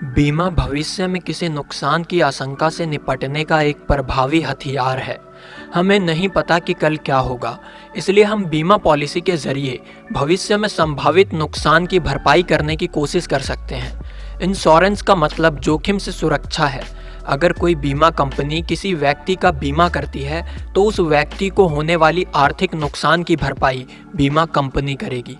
बीमा भविष्य में किसी नुकसान की आशंका से निपटने का एक प्रभावी हथियार है। हमें नहीं पता कि कल क्या होगा, इसलिए हम बीमा पॉलिसी के जरिए भविष्य में संभावित नुकसान की भरपाई करने की कोशिश कर सकते हैं। इंश्योरेंस का मतलब जोखिम से सुरक्षा है। अगर कोई बीमा कंपनी किसी व्यक्ति का बीमा करती है तो उस व्यक्ति को होने वाली आर्थिक नुकसान की भरपाई बीमा कंपनी करेगी।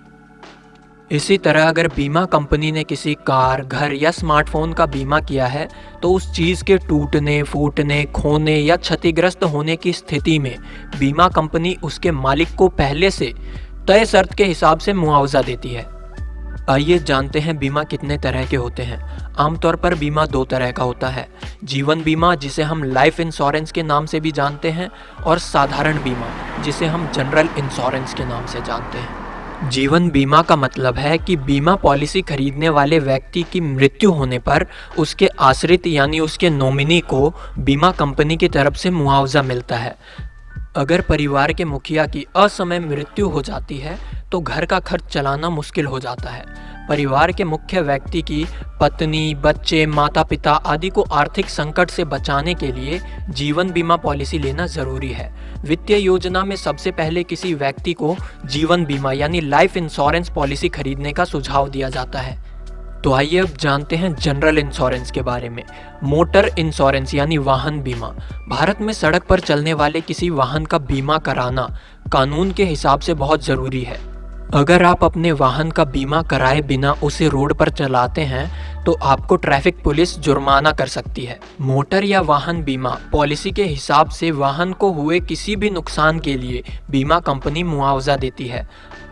इसी तरह अगर बीमा कंपनी ने किसी कार, घर या स्मार्टफोन का बीमा किया है तो उस चीज़ के टूटने, फूटने, खोने या क्षतिग्रस्त होने की स्थिति में बीमा कंपनी उसके मालिक को पहले से तय शर्त के हिसाब से मुआवजा देती है। आइए जानते हैं बीमा कितने तरह के होते हैं। आमतौर पर बीमा दो तरह का होता है, जीवन बीमा जिसे हम लाइफ इंश्योरेंस के नाम से भी जानते हैं और साधारण बीमा जिसे हम जनरल इंश्योरेंस के नाम से जानते हैं। जीवन बीमा का मतलब है कि बीमा पॉलिसी खरीदने वाले व्यक्ति की मृत्यु होने पर उसके आश्रित यानी उसके नॉमिनी को बीमा कंपनी की तरफ से मुआवजा मिलता है। अगर परिवार के मुखिया की असमय मृत्यु हो जाती है तो घर का खर्च चलाना मुश्किल हो जाता है। परिवार के मुख्य व्यक्ति की पत्नी, बच्चे, माता पिता आदि को आर्थिक संकट से बचाने के लिए जीवन बीमा पॉलिसी लेना जरूरी है। वित्तीय योजना में सबसे पहले किसी व्यक्ति को जीवन बीमा यानी लाइफ इंश्योरेंस पॉलिसी खरीदने का सुझाव दिया जाता है। तो आइए अब जानते हैं जनरल इंश्योरेंस के बारे में। मोटर इंश्योरेंस यानी वाहन बीमा। भारत में सड़क पर चलने वाले किसी वाहन का बीमा कराना कानून के हिसाब से बहुत ज़रूरी है। अगर आप अपने वाहन का बीमा कराए बिना उसे रोड पर चलाते हैं तो आपको ट्रैफिक पुलिस जुर्माना कर सकती है। मोटर या वाहन बीमा पॉलिसी के हिसाब से वाहन को हुए किसी भी नुकसान के लिए बीमा कंपनी मुआवजा देती है।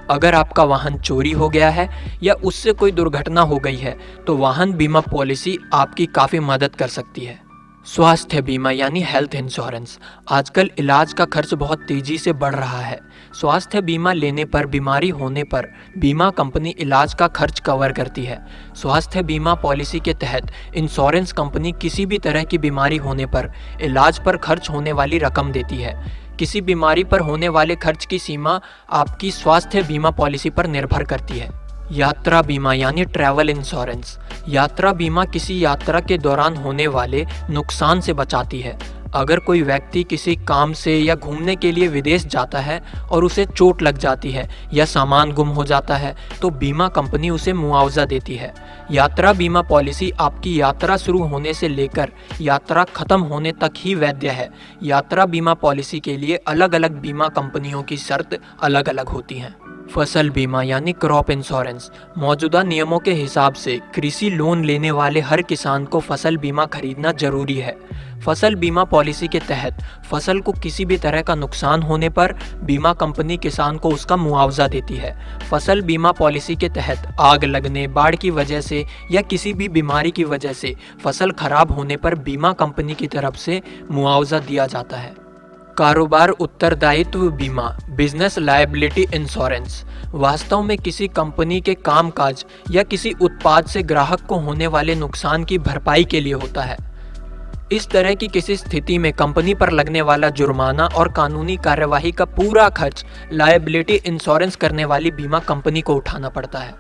अगर आपका वाहन चोरी हो गया है या उससे कोई दुर्घटना हो गई है तो वाहन बीमा पॉलिसी आपकी काफ़ी मदद कर सकती है। स्वास्थ्य बीमा यानी हेल्थ इंश्योरेंस। आजकल इलाज का खर्च बहुत तेज़ी से बढ़ रहा है। स्वास्थ्य बीमा लेने पर बीमारी होने पर बीमा कंपनी इलाज का खर्च कवर करती है। स्वास्थ्य बीमा पॉलिसी के तहत इंश्योरेंस कंपनी किसी भी तरह की बीमारी होने पर इलाज पर खर्च होने वाली रकम देती है। किसी बीमारी पर होने वाले खर्च की सीमा आपकी स्वास्थ्य बीमा पॉलिसी पर निर्भर करती है। यात्रा बीमा यानी ट्रैवल इंश्योरेंस। यात्रा बीमा किसी यात्रा के दौरान होने वाले नुकसान से बचाती है। अगर कोई व्यक्ति किसी काम से या घूमने के लिए विदेश जाता है और उसे चोट लग जाती है या सामान गुम हो जाता है तो बीमा कंपनी उसे मुआवजा देती है। यात्रा बीमा पॉलिसी आपकी यात्रा शुरू होने से लेकर यात्रा खत्म होने तक ही वैध है। यात्रा बीमा पॉलिसी के लिए अलग अलग बीमा कंपनियों की शर्त अलग अलग होती हैं। फसल बीमा यानी क्रॉप इंश्योरेंस। मौजूदा नियमों के हिसाब से कृषि लोन लेने वाले हर किसान को फसल बीमा खरीदना जरूरी है। फसल बीमा पॉलिसी के तहत फसल को किसी भी तरह का नुकसान होने पर बीमा कंपनी किसान को उसका मुआवजा देती है। फसल बीमा पॉलिसी के तहत आग लगने, बाढ़ की वजह से या किसी भी बीमारी की वजह से फसल खराब होने पर बीमा कंपनी की तरफ से मुआवजा दिया जाता है। कारोबार उत्तरदायित्व बीमा बिजनेस लायबिलिटी इंश्योरेंस वास्तव में किसी कंपनी के कामकाज या किसी उत्पाद से ग्राहक को होने वाले नुकसान की भरपाई के लिए होता है। इस तरह की किसी स्थिति में कंपनी पर लगने वाला जुर्माना और कानूनी कार्यवाही का पूरा खर्च लायबिलिटी इंश्योरेंस करने वाली बीमा कंपनी को उठाना पड़ता है।